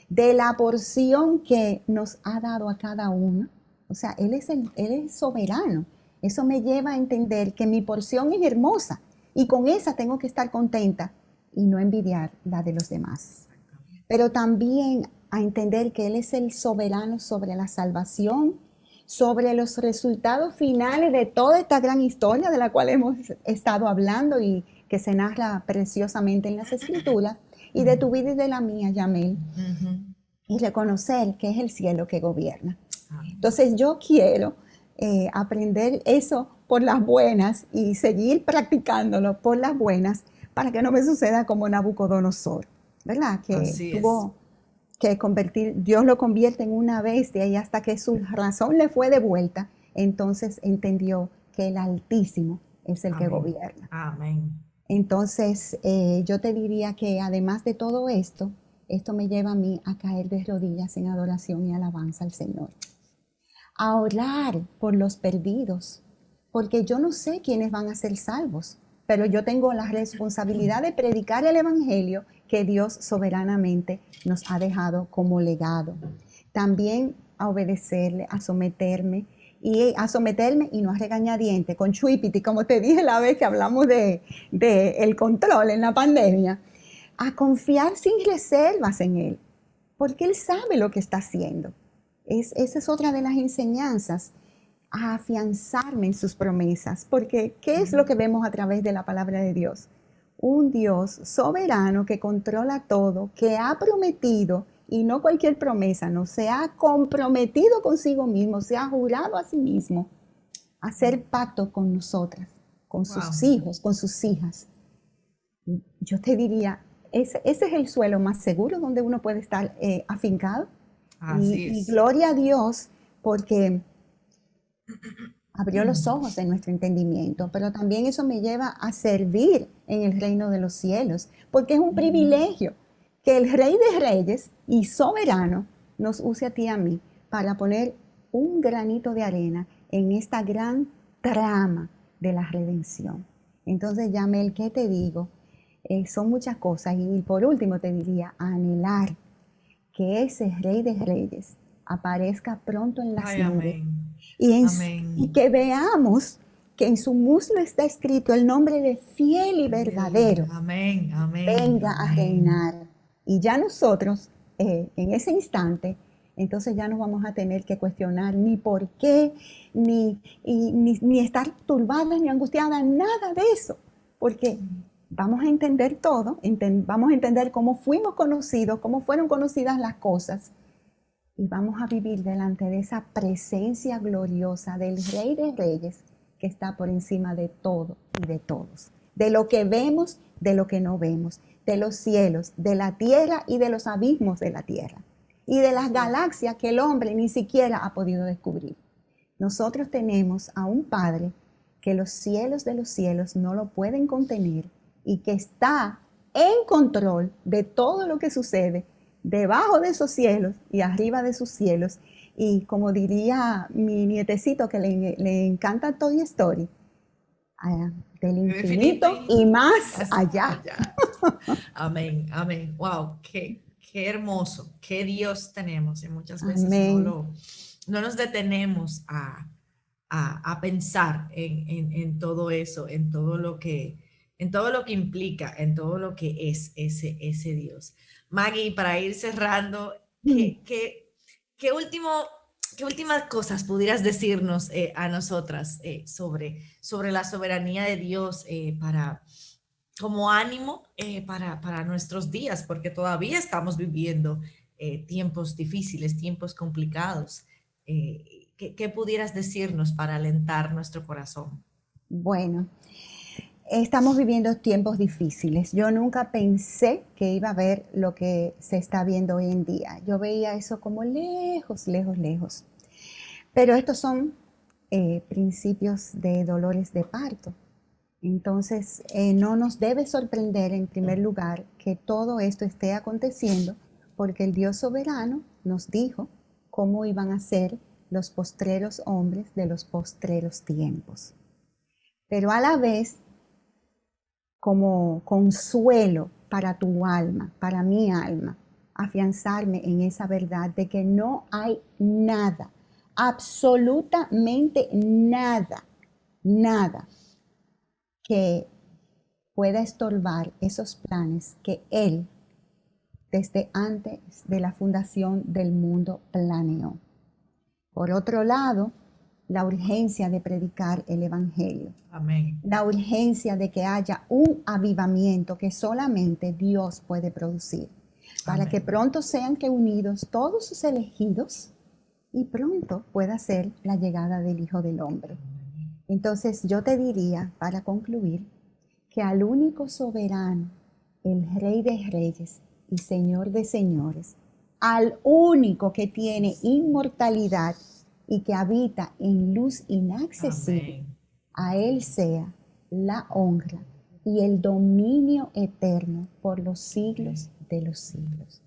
[SPEAKER 2] de la porción que nos ha dado a cada uno. O sea, Él es soberano. Eso me lleva a entender que mi porción es hermosa y con esa tengo que estar contenta y no envidiar la de los demás. Pero también a entender que Él es el soberano sobre la salvación, sobre los resultados finales de toda esta gran historia de la cual hemos estado hablando y que se narra preciosamente en las Escrituras, y de tu vida y de la mía, Yamel, y reconocer que es el cielo que gobierna. Entonces yo quiero aprender eso por las buenas y seguir practicándolo por las buenas para que no me suceda como Nabucodonosor, ¿verdad? Que tuvo que convertir, Dios lo convierte en una bestia y hasta que su razón le fue devuelta, entonces entendió que el Altísimo es el que gobierna.
[SPEAKER 1] Amén.
[SPEAKER 2] Entonces yo te diría que además de todo esto, esto me lleva a mí a caer de rodillas en adoración y alabanza al Señor. A orar por los perdidos, porque yo no sé quiénes van a ser salvos, pero yo tengo la responsabilidad de predicar el evangelio que Dios soberanamente nos ha dejado como legado. También a obedecerle, a someterme y no a regañadientes, con chuipiti, como te dije la vez que hablamos de el control en la pandemia. a confiar sin reservas en Él, porque Él sabe lo que está haciendo. Esa es otra de las enseñanzas, a afianzarme en sus promesas, porque ¿qué es lo que vemos a través de la palabra de Dios? Un Dios soberano que controla todo, que ha prometido, y no cualquier promesa, no, se ha comprometido consigo mismo, se ha jurado a sí mismo a hacer pacto con nosotras, con sus
[SPEAKER 1] Wow.
[SPEAKER 2] hijos, con sus hijas. Yo te diría, ese es el suelo más seguro donde uno puede estar afincado.
[SPEAKER 1] Así
[SPEAKER 2] Y
[SPEAKER 1] es.
[SPEAKER 2] gloria a Dios porque abrió los ojos de nuestro entendimiento, pero también eso me lleva a servir en el reino de los cielos, porque es un privilegio que el Rey de Reyes y soberano nos use a ti y a mí para poner un granito de arena en esta gran trama de la redención. Entonces, Yamel, ¿qué te digo? Son muchas cosas y por último te diría anhelar que ese Rey de Reyes aparezca pronto en las
[SPEAKER 1] Ay,
[SPEAKER 2] nubes
[SPEAKER 1] amén.
[SPEAKER 2] y
[SPEAKER 1] Amén.
[SPEAKER 2] que veamos que en su muslo está escrito el nombre de fiel y verdadero,
[SPEAKER 1] Amén, amén,
[SPEAKER 2] venga a
[SPEAKER 1] amén.
[SPEAKER 2] reinar. Y ya nosotros, en ese instante, entonces ya no vamos a tener que cuestionar ni por qué, ni estar turbadas, ni angustiadas, nada de eso, porque vamos a entender todo, vamos a entender cómo fuimos conocidos, cómo fueron conocidas las cosas, y vamos a vivir delante de esa presencia gloriosa del Rey de Reyes que está por encima de todo y de todos, de lo que vemos, de lo que no vemos, de los cielos, de la tierra y de los abismos de la tierra, y de las galaxias que el hombre ni siquiera ha podido descubrir. Nosotros tenemos a un Padre que los cielos de los cielos no lo pueden contener y que está en control de todo lo que sucede debajo de esos cielos y arriba de sus cielos. Y como diría mi nietecito que le encanta Toy Story, del
[SPEAKER 1] El infinito
[SPEAKER 2] infinito
[SPEAKER 1] y
[SPEAKER 2] y más
[SPEAKER 1] más
[SPEAKER 2] allá.
[SPEAKER 1] allá. Amén, amén. Wow, qué hermoso, qué Dios tenemos. Y muchas veces
[SPEAKER 2] Amén.
[SPEAKER 1] no nos detenemos a pensar en todo eso, en todo lo que implica, en todo lo que es ese Dios. Maggie, para ir cerrando, qué último, qué últimas cosas pudieras decirnos a nosotras sobre la soberanía de Dios como ánimo para nuestros días, porque todavía estamos viviendo tiempos difíciles, tiempos complicados. ¿Qué pudieras decirnos para alentar nuestro corazón?
[SPEAKER 2] Bueno, estamos viviendo tiempos difíciles. Yo nunca pensé que iba a ver lo que se está viendo hoy en día. Yo veía eso como lejos, lejos, lejos. Pero estos son principios de dolores de parto. Entonces, no nos debe sorprender en primer lugar que todo esto esté aconteciendo porque el Dios soberano nos dijo cómo iban a ser los postreros hombres de los postreros tiempos. Pero a la vez, como consuelo para tu alma, para mi alma, afianzarme en esa verdad de que no hay nada, absolutamente nada, nada que pueda estorbar esos planes que Él desde antes de la fundación del mundo planeó. Por otro lado, la urgencia de predicar el Evangelio,
[SPEAKER 1] Amén.
[SPEAKER 2] la urgencia de que haya un avivamiento que solamente Dios puede producir, para que
[SPEAKER 1] Amén.
[SPEAKER 2] pronto sean reunidos todos sus elegidos y pronto pueda ser la llegada del Hijo del Hombre. Entonces yo te diría, para concluir, que al único soberano, el Rey de Reyes y Señor de Señores, al único que tiene inmortalidad y que habita en luz inaccesible,
[SPEAKER 1] Amén.
[SPEAKER 2] a Él sea la honra y el dominio eterno por los siglos de los siglos.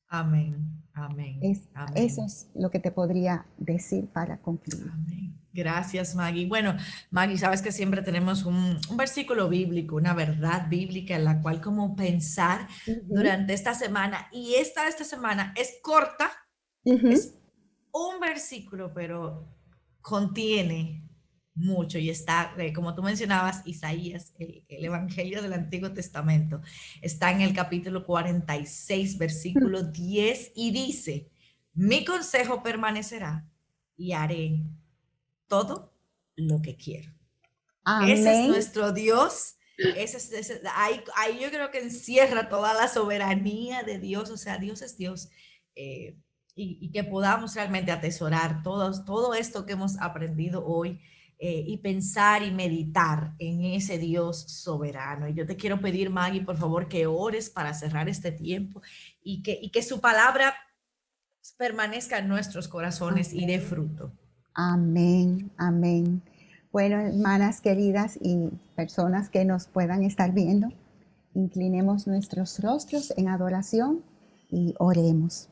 [SPEAKER 1] Amén. Amén.
[SPEAKER 2] Eso
[SPEAKER 1] Amén.
[SPEAKER 2] es lo que te podría decir para concluir.
[SPEAKER 1] Amén. Gracias, Maggie. Bueno, Maggie, sabes que siempre tenemos un versículo bíblico, una verdad bíblica en la cual como pensar
[SPEAKER 2] Ujú,
[SPEAKER 1] durante esta semana. Y esta semana es corta,
[SPEAKER 2] ujú.
[SPEAKER 1] es un versículo, pero contiene mucho, y está, como tú mencionabas, Isaías, el Evangelio del Antiguo Testamento, está en el capítulo 46, versículo 10, y dice, mi consejo permanecerá y haré todo lo que quiero. Ese es
[SPEAKER 2] Amén.
[SPEAKER 1] nuestro Dios. Ahí yo creo que encierra toda la soberanía de Dios. O sea, Dios es Dios. eh, y que podamos realmente atesorar todo esto que hemos aprendido hoy, y pensar y meditar en ese Dios soberano. Y yo te quiero pedir, Maggie, por favor, que ores para cerrar este tiempo, y que su palabra permanezca en nuestros corazones y dé
[SPEAKER 2] Amén.
[SPEAKER 1] fruto.
[SPEAKER 2] Amén. Amén. Bueno, hermanas queridas y personas que nos puedan estar viendo, inclinemos nuestros rostros en adoración y oremos.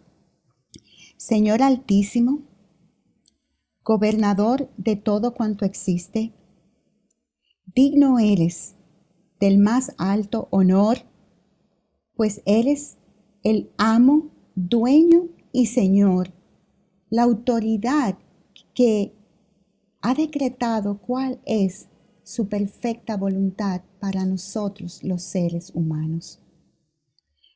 [SPEAKER 2] Señor Altísimo, gobernador de todo cuanto existe, digno eres del más alto honor, pues eres el amo, dueño y Señor, la autoridad que ha decretado cuál es su perfecta voluntad para nosotros los seres humanos.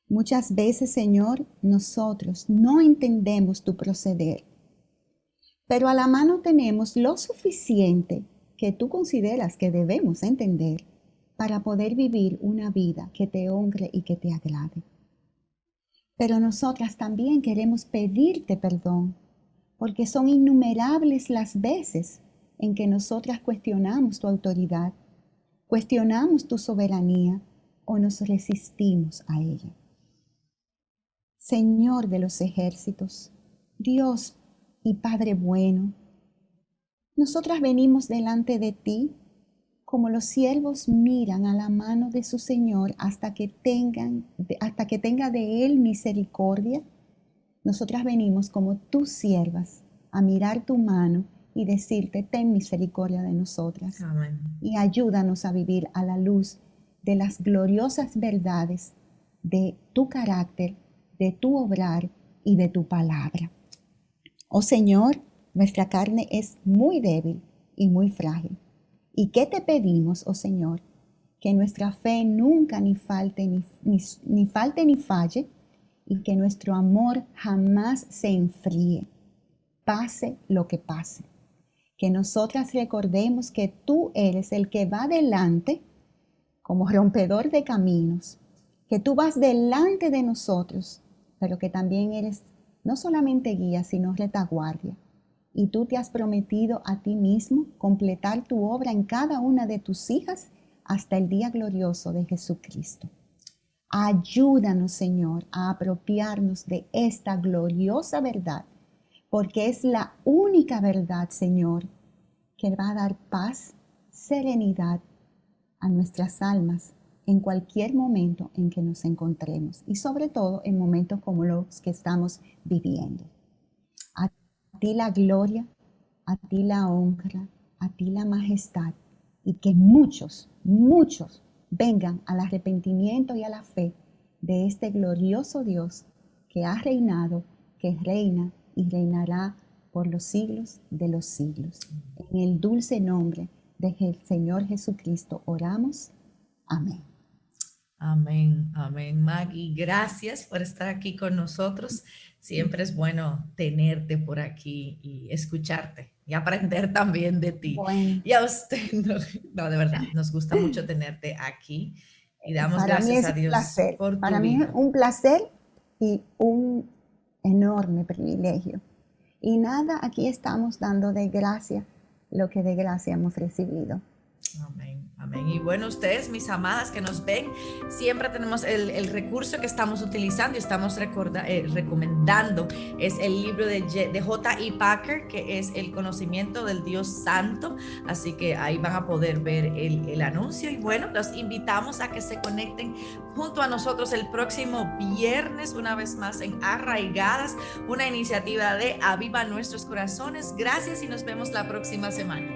[SPEAKER 2] Muchas veces, Señor, nosotros no entendemos tu proceder, pero a la mano tenemos lo suficiente que tú consideras que debemos entender para poder vivir una vida que te honre y que te agrade. Pero nosotras también queremos pedirte perdón, porque son innumerables las veces en que nosotras cuestionamos tu autoridad, cuestionamos tu soberanía o nos resistimos a ella. Señor de los ejércitos, Dios y Padre bueno, nosotras venimos delante de ti como los siervos miran a la mano de su Señor hasta que tenga de él misericordia. Nosotras venimos como tus siervas a mirar tu mano y decirte, ten misericordia de nosotras.
[SPEAKER 1] Amén.
[SPEAKER 2] Y ayúdanos a vivir a la luz de las gloriosas verdades de tu carácter, de tu obrar y de tu palabra. Oh Señor, nuestra carne es muy débil y muy frágil. ¿Y qué te pedimos, oh Señor? Que nuestra fe nunca ni falte ni falle, y que nuestro amor jamás se enfríe, pase lo que pase. Que nosotras recordemos que tú eres el que va delante como rompedor de caminos, que tú vas delante de nosotros, pero que también eres no solamente guía, sino retaguardia. Y tú te has prometido a ti mismo completar tu obra en cada una de tus hijas hasta el día glorioso de Jesucristo. Ayúdanos, Señor, a apropiarnos de esta gloriosa verdad, porque es la única verdad, Señor, que va a dar paz, serenidad a nuestras almas en cualquier momento en que nos encontremos, y sobre todo en momentos como los que estamos viviendo. A ti la gloria, a ti la honra, a ti la majestad, y que muchos vengan al arrepentimiento y a la fe de este glorioso Dios que ha reinado, que reina y reinará por los siglos de los siglos. En el dulce nombre del Señor Jesucristo oramos. Amén.
[SPEAKER 1] Amén, amén. Maggie, gracias por estar aquí con nosotros. Siempre es bueno tenerte por aquí y escucharte y aprender también de ti.
[SPEAKER 2] Bueno,
[SPEAKER 1] Y a usted, no, de verdad, nos gusta mucho tenerte aquí y damos
[SPEAKER 2] para mí
[SPEAKER 1] gracias
[SPEAKER 2] es
[SPEAKER 1] a
[SPEAKER 2] un
[SPEAKER 1] Dios
[SPEAKER 2] placer.
[SPEAKER 1] por tu
[SPEAKER 2] Para mí es
[SPEAKER 1] vida.
[SPEAKER 2] un placer y un enorme privilegio. Y nada, aquí estamos dando de gracia lo que de gracia hemos recibido.
[SPEAKER 1] Amén, amén. Y bueno, ustedes, mis amadas que nos ven, siempre tenemos el recurso que estamos utilizando y estamos recomendando, es el libro de J.I. Packer, que es El conocimiento del Dios Santo. Así que ahí van a poder ver el anuncio. Y bueno, los invitamos a que se conecten junto a nosotros el próximo viernes, una vez más en Arraigadas, una iniciativa de Aviva Nuestros Corazones. Gracias y nos vemos la próxima semana.